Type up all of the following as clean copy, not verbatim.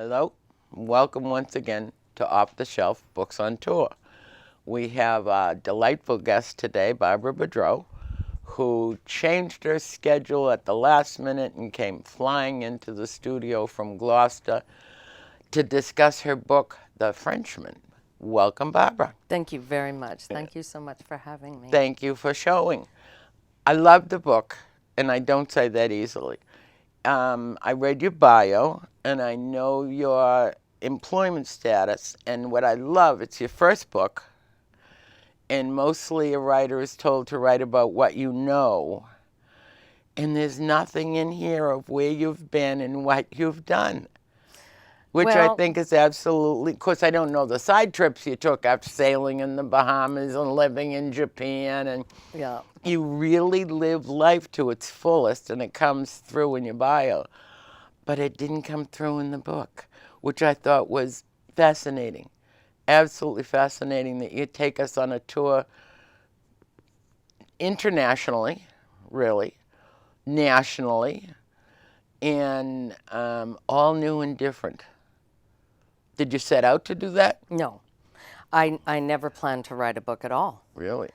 Hello, welcome once again to Off the Shelf Books on Tour. We have a delightful guest today, Barbara Boudreau, who changed her schedule at the last minute and came flying into the studio from Gloucester to discuss her book, The Frenchman. Welcome, Barbara. Thank you very much. Thank you so much for having me. Thank you for showing. I love the book, and I don't say that easily. I read your bio, and I know your employment status, and what I love, it's your first book, and mostly a writer is told to write about what you know, and there's nothing in here of where you've been and what you've done, which I think is absolutely, of course I don't know the side trips you took after sailing in the Bahamas and living in Japan, and Yeah. you really live life to its fullest, and it comes through in your bio. But it didn't come through in the book, which I thought was fascinating. Absolutely fascinating that you take us on a tour internationally, really, nationally, and all new and different. Did you set out to do that? No, I never planned to write a book at all. Really?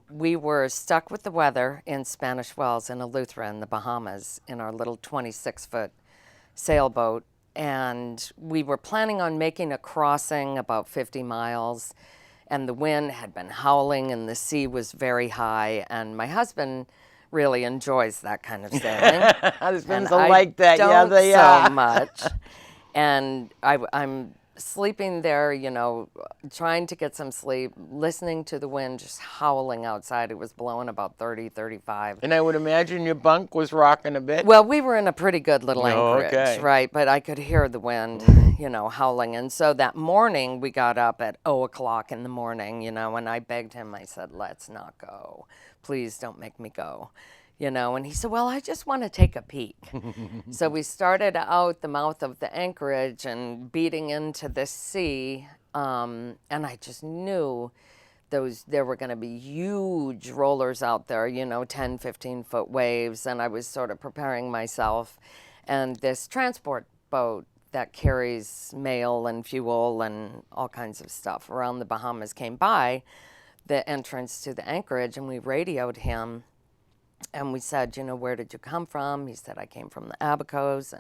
We were stuck with the weather in Spanish Wells in Eleuthera in the Bahamas in our little 26-foot sailboat. And we were planning on making a crossing about 50 miles. And the wind had been howling and the sea was very high. And my husband really enjoys that kind of sailing. Husbands are like that. Yeah, they so are. much. And I'm sleeping there, you know, trying to get some sleep, listening to the wind just howling outside. It was blowing about 30, 35. And I would imagine your bunk was rocking a bit. Well, we were in a pretty good little anchorage, okay. right? But I could hear the wind, you know, howling. And so that morning we got up at 0:00 in the morning, you know, and I begged him, I said, let's not go. Please don't make me go. You know, and he said, well, I just want to take a peek. So we started out the mouth of the anchorage and beating into the sea. And I just knew there were going to be huge rollers out there, you know, 10, 15-foot waves. And I was sort of preparing myself. And this transport boat that carries mail and fuel and all kinds of stuff around the Bahamas came by the entrance to the anchorage, and we radioed him. And we said, you know, where did you come from? He said, I came from the Abacos.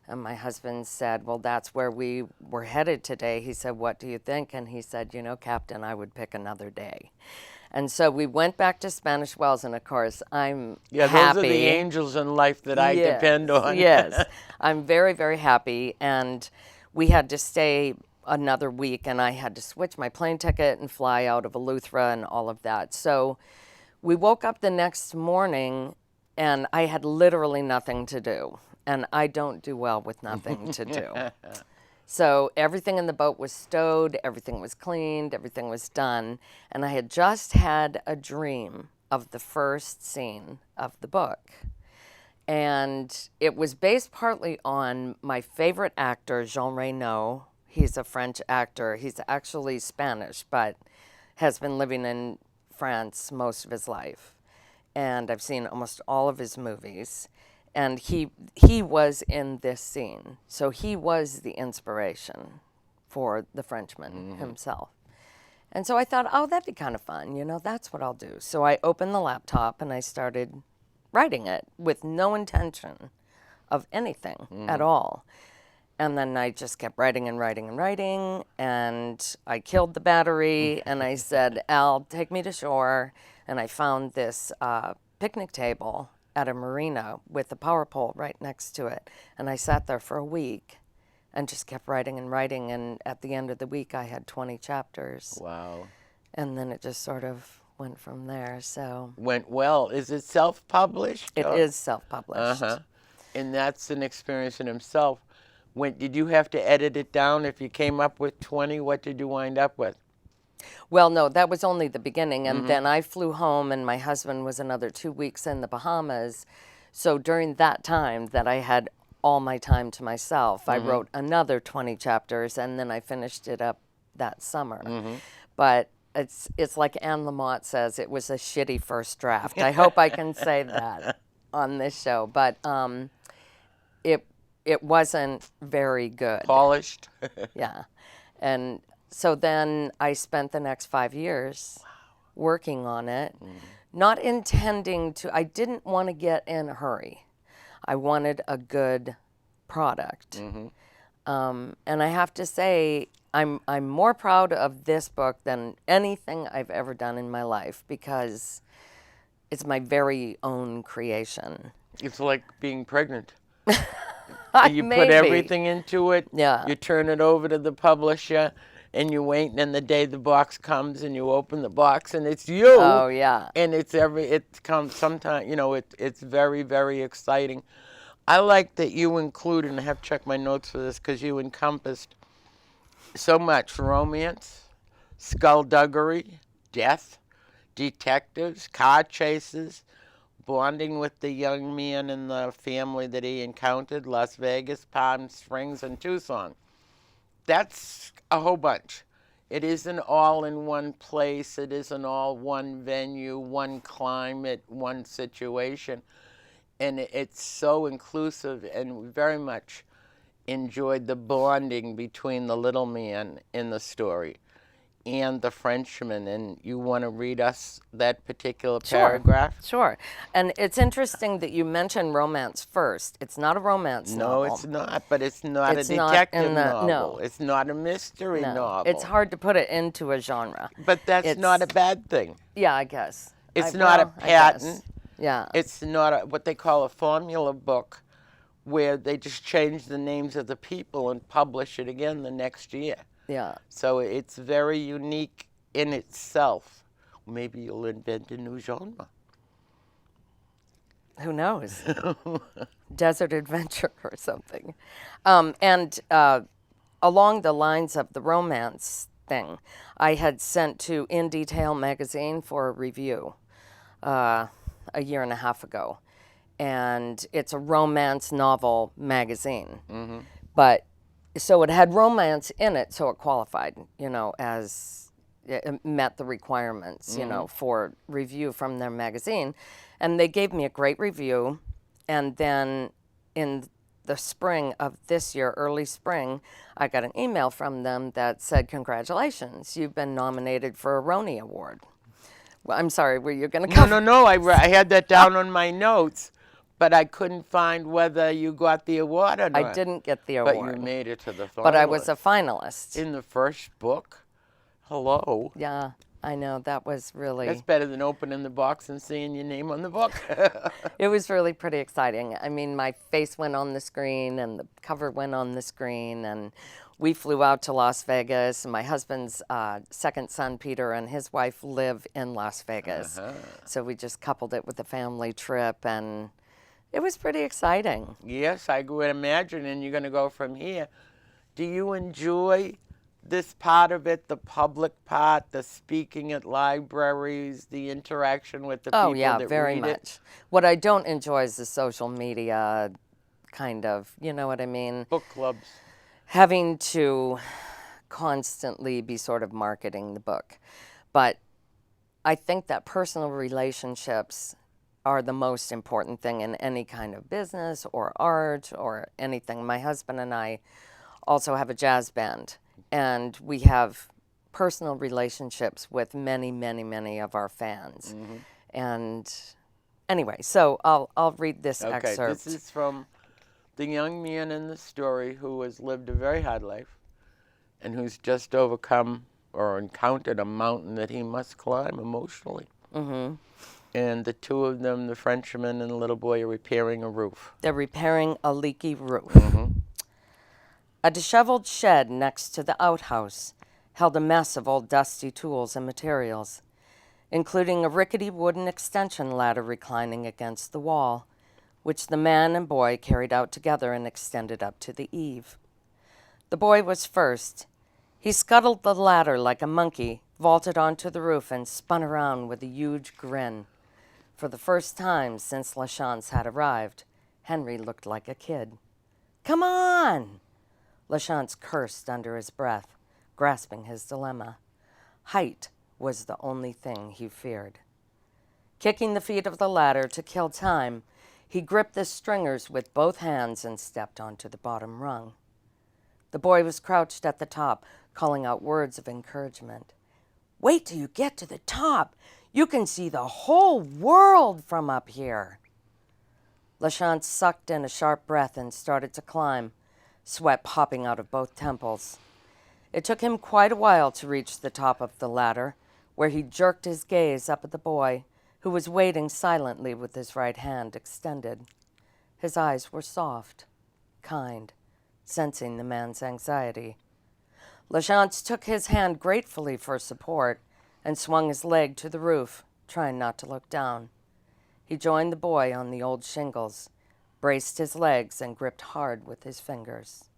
And my husband said, well, that's where we were headed today. He said, what do you think? And he said, you know, Captain, I would pick another day. And so we went back to Spanish Wells, and of course, I'm happy. Those are the angels in life that I depend on. Yes, I'm very, very happy. And we had to stay another week, and I had to switch my plane ticket and fly out of Eleuthera and all of that. So we woke up the next morning, and I had literally nothing to do. And I don't do well with nothing to do. So everything in the boat was stowed, everything was cleaned, everything was done. And I had just had a dream of the first scene of the book. And it was based partly on my favorite actor, Jean LaChance. He's a French actor. He's actually Spanish, but has been living in France most of his life, and I've seen almost all of his movies, and he was in this scene, so he was the inspiration for the Frenchman himself. And so I thought, oh, that'd be kind of fun, you know, that's what I'll do. So I opened the laptop and I started writing it with no intention of anything at all. And then I just kept writing and writing and writing, and I killed the battery, and I said, Al, take me to shore. And I found this picnic table at a marina with a power pole right next to it. And I sat there for a week and just kept writing and writing. And at the end of the week, I had 20 chapters. Wow. And then it just sort of went from there. So Went well. Is it self-published? It is self-published. And that's an experience in himself. Did you have to edit it down? If you came up with 20, what did you wind up with? Well, no, that was only the beginning. And then I flew home, and my husband was another 2 weeks in the Bahamas. So during that time that I had all my time to myself, I wrote another 20 chapters, and then I finished it up that summer. But it's like Anne Lamott says, it was a shitty first draft. I hope I can say that on this show. But it wasn't very good. Polished. Yeah. And so then I spent the next 5 years working on it, not intending to, I didn't want to get in a hurry. I wanted a good product. And I have to say, I'm more proud of this book than anything I've ever done in my life because it's my very own creation. It's like being pregnant. You Maybe. put everything into it. Yeah. You turn it over to the publisher, and you wait, and the day the box comes, and you open the box, and it's you. Oh, yeah. And it comes sometime, it's very, very exciting. I like that you include, and I have to check my notes for this, because you encompassed so much romance, skullduggery, death, detectives, car chases, bonding with the young man and the family that he encountered, Las Vegas, Palm Springs, and Tucson. That's a whole bunch. It isn't all in one place. It isn't all one venue, one climate, one situation. And it's so inclusive, and we very much enjoyed the bonding between the little man in the story and the Frenchman. And you want to read us that particular paragraph? Sure. And it's interesting that you mentioned romance first. It's not a romance novel. No, it's not, but it's not It's a not detective in the- novel. no. It's not a mystery No. novel. It's hard to put it into a genre. But that's It's- not a bad thing. Yeah, I guess. It's not a I guess. patent. Yeah. It's not what they call a formula book where they just change the names of the people and publish it again the next year. Yeah. So it's very unique in itself. Maybe you'll invent a new genre. Who knows? Desert adventure or something. And along the lines of the romance thing, I had sent to In Detail magazine for a review a year and a half ago. And it's a romance novel magazine. But so it had romance in it, so it qualified, as it met the requirements, for review from their magazine. And they gave me a great review. And then in the spring of this year, early spring, I got an email from them that said, "Congratulations, you've been nominated for a Roni Award." Well, I'm sorry, were you going to come? No. I had that down on my notes, but I couldn't find whether you got the award or not. I didn't get the award. But you made it to the finals. But I was a finalist. In the first book? Hello. Yeah, I know. That was really... That's better than opening the box and seeing your name on the book. It was really pretty exciting. I mean, my face went on the screen and the cover went on the screen, and we flew out to Las Vegas. My husband's second son, Peter, and his wife live in Las Vegas. So we just coupled it with a family trip, and it was pretty exciting. Yes, I would imagine, and you're going to go from here. Do you enjoy this part of it, the public part, the speaking at libraries, the interaction with the people Oh, yeah, that very read much. it? What I don't enjoy is the social media kind of, you know what I mean? Book clubs. Having to constantly be sort of marketing the book. But I think that personal relationships are the most important thing in any kind of business or art or anything. My husband and I also have a jazz band, and we have personal relationships with many, many, many of our fans. And anyway, so I'll read this excerpt. This is from the young man in the story who has lived a very hard life and who's just overcome or encountered a mountain that he must climb emotionally. And the two of them, the Frenchman and the little boy, are repairing a roof. They're repairing a leaky roof. A disheveled shed next to the outhouse held a mess of old dusty tools and materials, including a rickety wooden extension ladder reclining against the wall, which the man and boy carried out together and extended up to the eave. The boy was first. He scuttled the ladder like a monkey, vaulted onto the roof, and spun around with a huge grin. For the first time since LaChance had arrived, Henry looked like a kid. "Come on!" LaChance cursed under his breath, grasping his dilemma. Height was the only thing he feared. Kicking the feet of the ladder to kill time, He gripped the stringers with both hands and stepped onto the bottom rung. The boy was crouched at the top, calling out words of encouragement. "Wait till you get to the top. You can see the whole world from up here." LaChance sucked in a sharp breath and started to climb, sweat popping out of both temples. It took him quite a while to reach the top of the ladder, where he jerked his gaze up at the boy, who was waiting silently with his right hand extended. His eyes were soft, kind, sensing the man's anxiety. LaChance took his hand gratefully for support and swung his leg to the roof, trying not to look down. He joined the boy on the old shingles, braced his legs, and gripped hard with his fingers.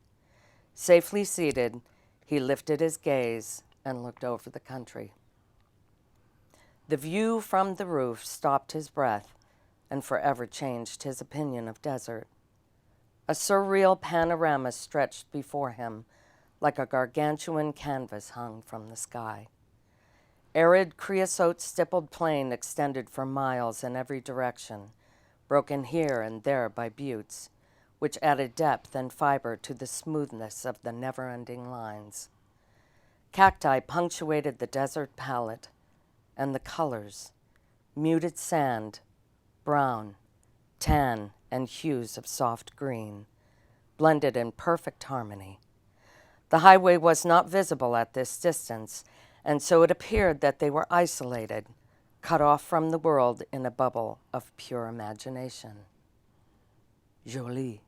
Safely seated, he lifted his gaze and looked over the country. The view from the roof stopped his breath and forever changed his opinion of desert. A surreal panorama stretched before him like a gargantuan canvas hung from the sky. Arid creosote-stippled plain extended for miles in every direction, broken here and there by buttes, which added depth and fiber to the smoothness of the never-ending lines. Cacti punctuated the desert palette, and the colors, muted sand, brown, tan, and hues of soft green, blended in perfect harmony. The highway was not visible at this distance, and so it appeared that they were isolated, cut off from the world in a bubble of pure imagination. "Jolie,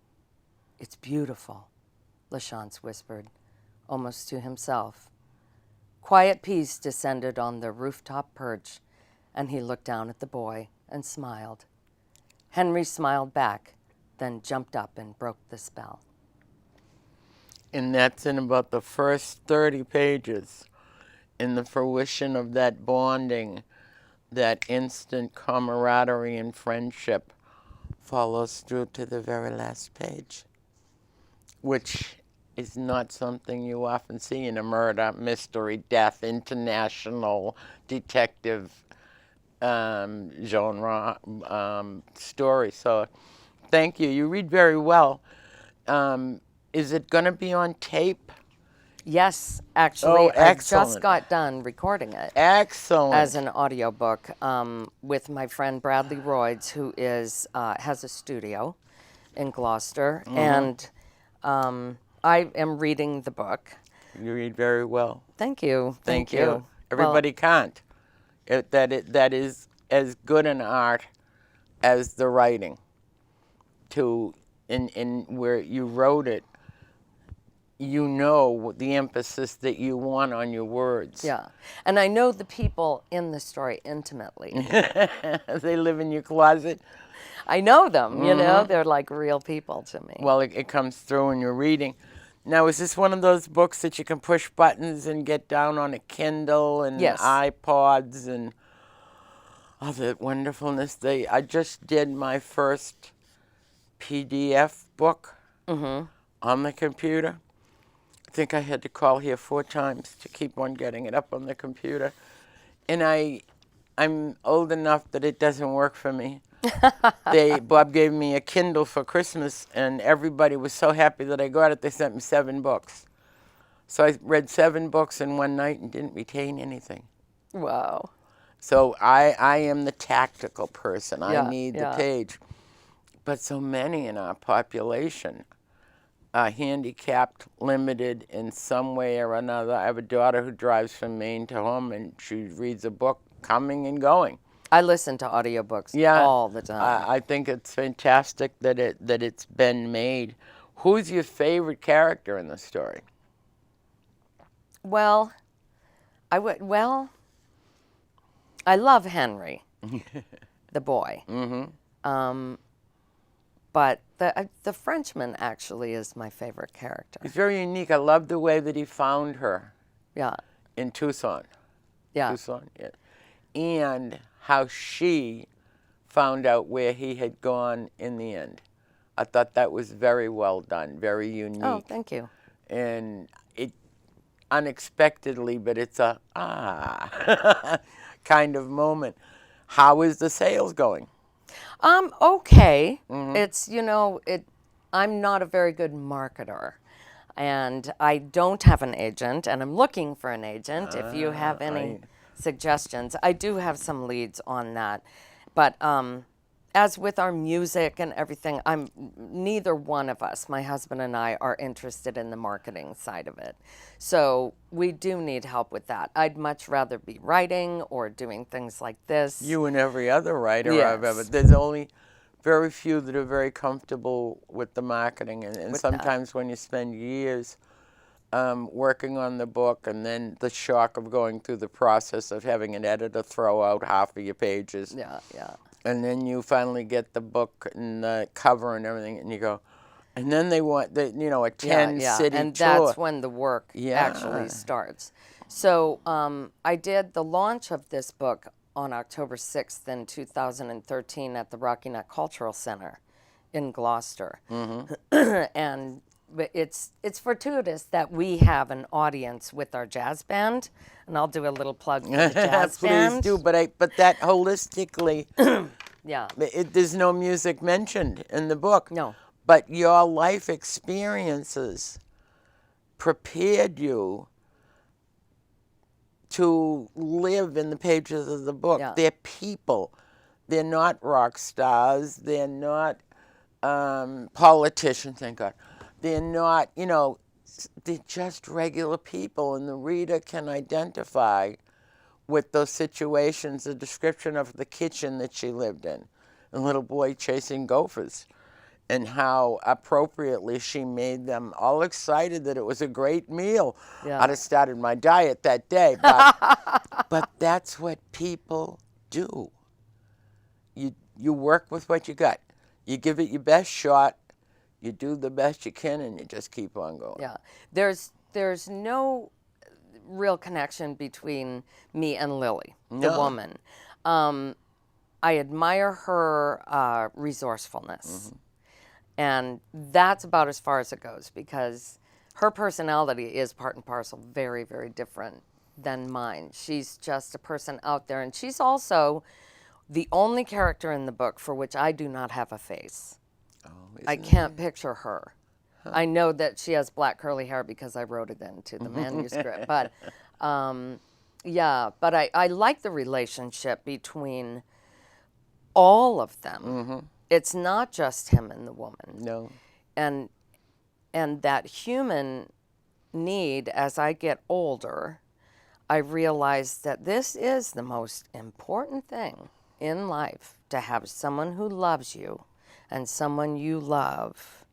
it's beautiful," LaChance whispered, almost to himself. Quiet peace descended on the rooftop perch, and he looked down at the boy and smiled. Henry smiled back, then jumped up and broke the spell. And that's in about the first 30 pages. In the fruition of that bonding, that instant camaraderie and friendship follows through to the very last page, which is not something you often see in a murder, mystery, death, international detective genre story. So thank you. You read very well. Is it going to be on tape? Yes, actually, I just excellent. got done recording it Excellent. as an audiobook with my friend Bradley Royds, who is has a studio in Gloucester, and I am reading the book. You read very well. Thank you. Thank you. Everybody can't. That is as good an art as the writing. In where you wrote it, you know the emphasis that you want on your words. Yeah, and I know the people in the story intimately. They live in your closet. I know them, you know, they're like real people to me. Well, it comes through in your reading. Now, is this one of those books that you can push buttons and get down on a Kindle and Yes. iPods and all that wonderfulness? I just did my first PDF book on the computer. I think I had to call here 4 times to keep on getting it up on the computer. And I'm old enough that it doesn't work for me. Bob gave me a Kindle for Christmas, and everybody was so happy that I got it, they sent me 7 books. So I read 7 books in one night and didn't retain anything. Wow. So I am the tactical person. I Yeah, need the yeah. page. But so many in our population are handicapped, limited in some way or another. I have a daughter who drives from Maine to home, and she reads a book coming and going. I listen to audiobooks all the time. I think it's fantastic that it's been made. Who's your favorite character in the story? Well, I love Henry, the boy. But the Frenchman actually is my favorite character. He's very unique. I love the way that he found her Yeah, in Tucson. yeah. Tucson, yeah. And how she found out where he had gone in the end. I thought that was very well done, very unique. Oh, thank you. And it unexpectedly, but it's a kind of moment. How is the sales going? Okay. It's, I'm not a very good marketer. And I don't have an agent, and I'm looking for an agent. If you have any suggestions, I do have some leads on that. But as with our music and everything, neither one of us, my husband and I, are interested in the marketing side of it. So we do need help with that. I'd much rather be writing or doing things like this. You and every other writer I've ever. Yes. There's only very few that are very comfortable with the marketing, and With that. sometimes when you spend years working on the book, and then the shock of going through the process of having an editor throw out half of your pages, Yeah, yeah. and then you finally get the book and the cover and everything, and you go, and then they want a Yeah, 10-city and tour. that's when the work actually Yeah. starts. So I did the launch of this book on October 6th in 2013 at the Rocky Neck Cultural Center in Gloucester. And it's fortuitous that we have an audience with our jazz band, and I'll do a little plug for the jazz Please band. do, but that holistically, Yeah. there's no music mentioned in the book. No. But your life experiences prepared you to live in the pages of the book. Yeah. They're people. They're not rock stars. They're not politicians, thank God. They're not, they're just regular people, and the reader can identify with those situations. The description of the kitchen that she lived in, a little boy chasing gophers, and how appropriately she made them, all excited that it was a great meal. Yeah. I'd have started my diet that day, but that's what people do. You work with what you got. You give it your best shot. You do the best you can, and you just keep on going. Yeah. There's no real connection between me and Lilly, the No. woman. I admire her resourcefulness. And that's about as far as it goes, because her personality is part and parcel very, very different than mine. She's just a person out there, and she's also the only character in the book for which I do not have a face. I can't picture her. I know that she has black curly hair because I wrote it into the manuscript. But but I like the relationship between all of them. It's not just him and the woman. No. And that human need, as I get older, I realize that this is the most important thing in life, to have someone who loves you and someone you love,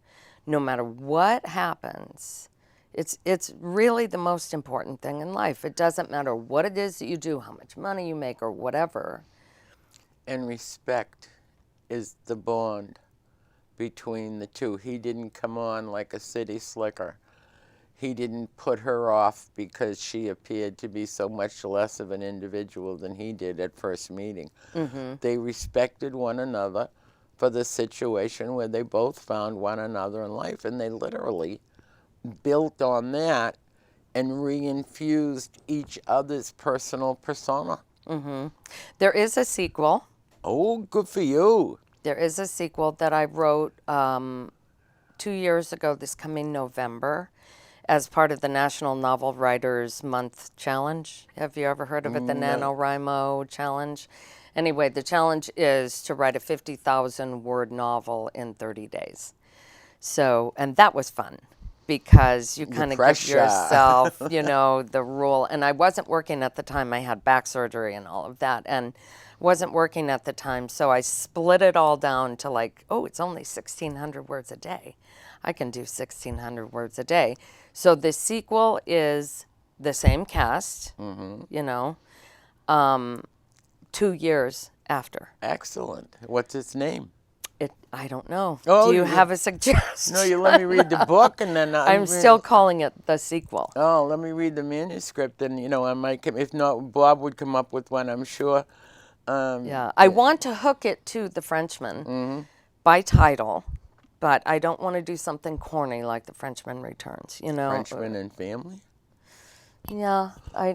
no matter what happens. It's really the most important thing in life. It doesn't matter what it is that you do, how much money you make, or whatever. And respect is the bond between the two. He didn't come on like a city slicker. He didn't put her off because she appeared to be so much less of an individual than he did at first meeting. They respected one another for the situation where they both found one another in life, and they literally built on that and reinfused each other's personal persona. There is a sequel. Oh, good for you. There is a sequel that I wrote 2 years ago, this coming November, as part of the National Novel Writers Month Challenge. Have you ever heard of it, the NaNoWriMo Challenge? Anyway, the challenge is to write a 50,000-word novel in 30 days. So, and that was fun, because you kind of give pressure. yourself, the rule. And I wasn't working at the time. I had back surgery and all of that, and wasn't working at the time. So I split it all down to it's only 1,600 words a day. I can do 1,600 words a day. So the sequel is the same cast, 2 years after. Excellent. What's its name? I don't know. Oh, Do you have a suggestion? No, you let me read the book, and then I'm still calling it the sequel. Oh, let me read the manuscript, and I might come. If not, Bob would come up with one, I'm sure. I want to hook it to The Frenchman by title, but I don't want to do something corny like The Frenchman Returns. Frenchman and Family. I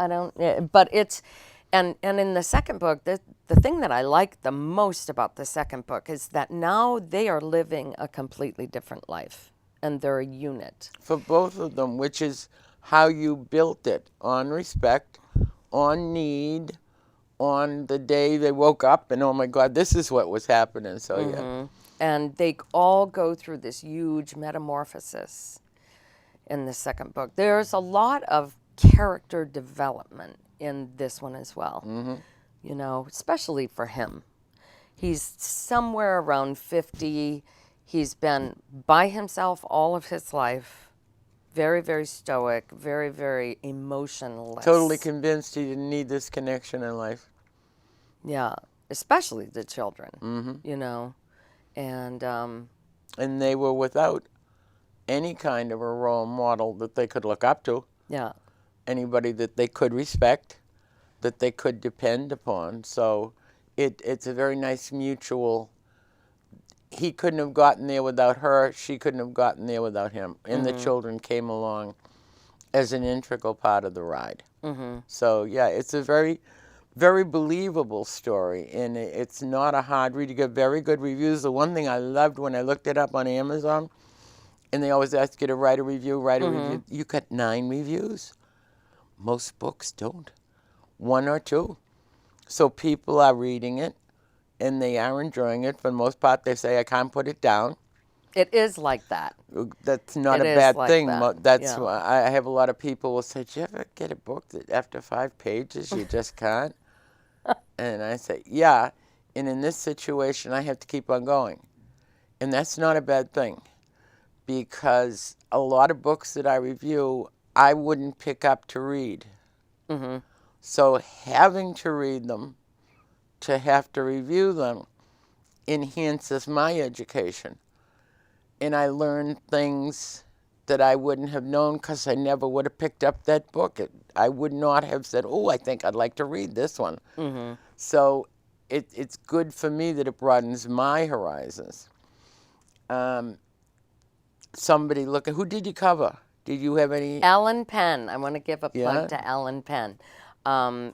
don't. Yeah, but And in the second book, the thing that I like the most about the second book is that now they are living a completely different life, and they're a unit. For both of them, which is how you built it, on respect, on need, on the day they woke up and, oh my God, this is what was happening. So, yeah. And they all go through this huge metamorphosis in the second book. There's a lot of character development in this one as well, you know, especially for him. He's somewhere around 50. He's been by himself all of his life, very, very stoic, very, very emotionless. Totally convinced he didn't need this connection in life. Yeah, especially the children, you know. And they were without any kind of a role model that they could look up to. yeah. Anybody that they could respect, that they could depend upon. So it's a very nice mutual. He couldn't have gotten there without her. She couldn't have gotten there without him. And the children came along as an integral part of the ride. So, yeah, it's a very, very believable story. And it's not a hard read. You get very good reviews. The one thing I loved when I looked it up on Amazon, and they always ask you to write a review, you got 9 reviews. Most books don't. 1 or 2. So people are reading it, and they are enjoying it. For the most part, they say, I can't put it down. It is like that. That's not It a is bad like thing. that, That's yeah. why I have a lot of people will say, do you ever get a book that after 5 pages you just can't? And I say, yeah. And in this situation, I have to keep on going. And that's not a bad thing, because a lot of books that I review, I wouldn't pick up to read. So having to read them, to have to review them, enhances my education. And I learn things that I wouldn't have known because I never would have picked up that book. I would not have said, oh, I think I'd like to read this one. So it's good for me that it broadens my horizons. Somebody look at, who did you cover? Did you have any? Alan Penn. I want to give a plug Yeah. to Alan Penn.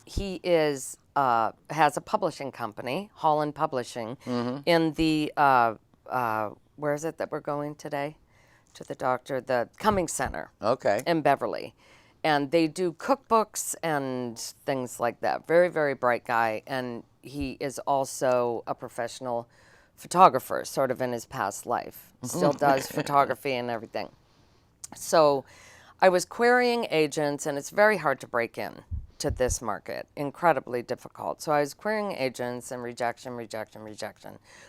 He is has a publishing company, Holland Publishing, in the where is it that we're going today? To the doctor, the Cummings Center Okay. in Beverly. And they do cookbooks and things like that. Very, very bright guy. And he is also a professional photographer, sort of in his past life. Still does photography and everything. So I was querying agents, and it's very hard to break in to this market, incredibly difficult. So I was querying agents, and rejection,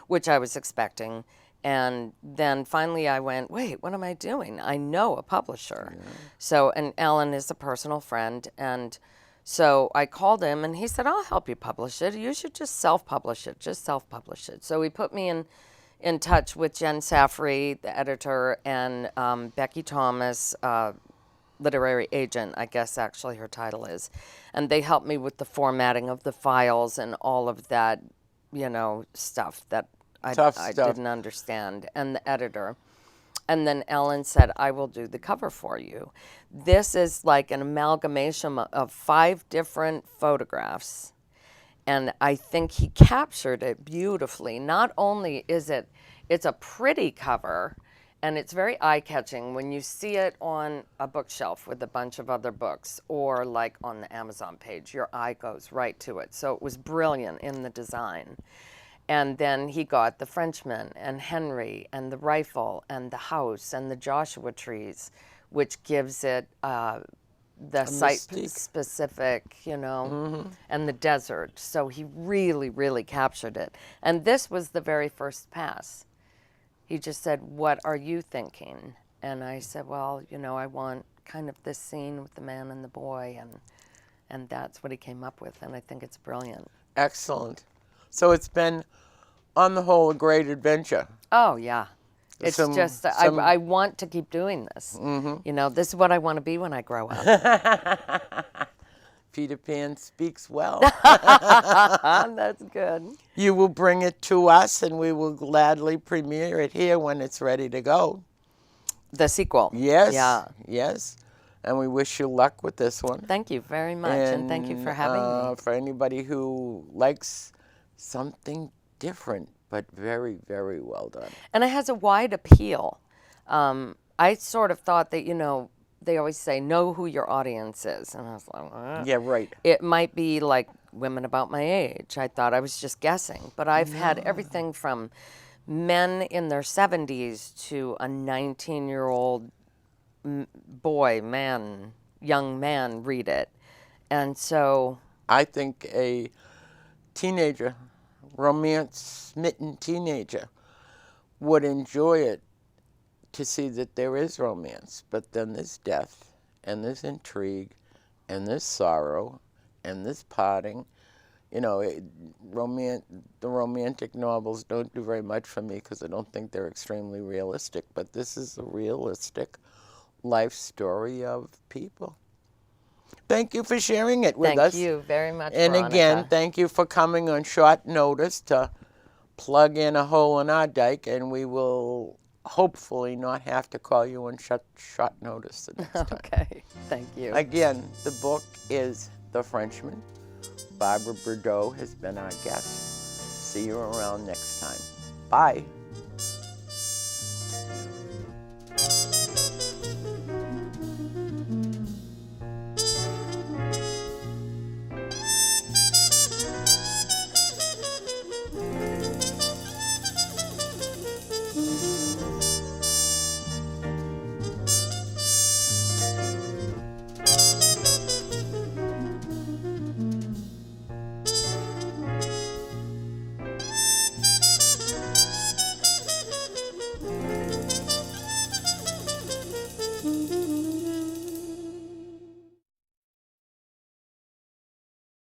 which I was expecting. And then finally I went, wait, what am I doing? I know a publisher. So, and Alan is a personal friend. And so I called him, and he said, I'll help you publish it. You should just self-publish it. Just self-publish it. So he put me in touch with Jen Saffery, the editor, and Becky Thomas, literary agent, I guess actually her title is. And they helped me with the formatting of the files and all of that, you know, stuff that I didn't understand, and the editor. And then Ellen said, I will do the cover for you. This is like an amalgamation of 5 different photographs. And I think he captured it beautifully. Not only is it's a pretty cover, and it's very eye-catching when you see it on a bookshelf with a bunch of other books, or like on the Amazon page, your eye goes right to it. So it was brilliant in the design. And then he got the Frenchman and Henry and the rifle and the house and the Joshua trees, which gives it the site-specific, you know, and the desert. So he really, really captured it. And this was the very first pass. He just said, what are you thinking? And I said, well, you know, I want kind of this scene with the man and the boy. And that's what he came up with. And I think it's brilliant. Excellent. So it's been, on the whole, a great adventure. Oh, yeah. It's I want to keep doing this. You know, this is what I want to be when I grow up. Peter Pan speaks well. That's good. You will bring it to us, and we will gladly premiere it here when it's ready to go. The sequel. Yes. Yeah. Yes. and we wish you luck with this one. Thank you very much, and thank you for having me. For anybody who likes something different, but very, very well done. And it has a wide appeal. I sort of thought that, they always say, know who your audience is. And I was like, Yeah, right. It might be like women about my age. I thought I was just guessing. But I've had everything from men in their 70s to a 19-year-old young man read it. And so I think a teenager, romance-smitten teenager, would enjoy it to see that there is romance, but then there's death, and there's intrigue, and there's sorrow, and there's parting. The romantic novels don't do very much for me because I don't think they're extremely realistic, but this is a realistic life story of people. Thank you for sharing it with us. thank you very much, And Veronica. again, thank you for coming on short notice to plug in a hole in our dike, and we will hopefully not have to call you on short notice the next time. Okay, thank you. Again, the book is The Frenchman. Barbara Boudreau has been our guest. See you around next time. Bye.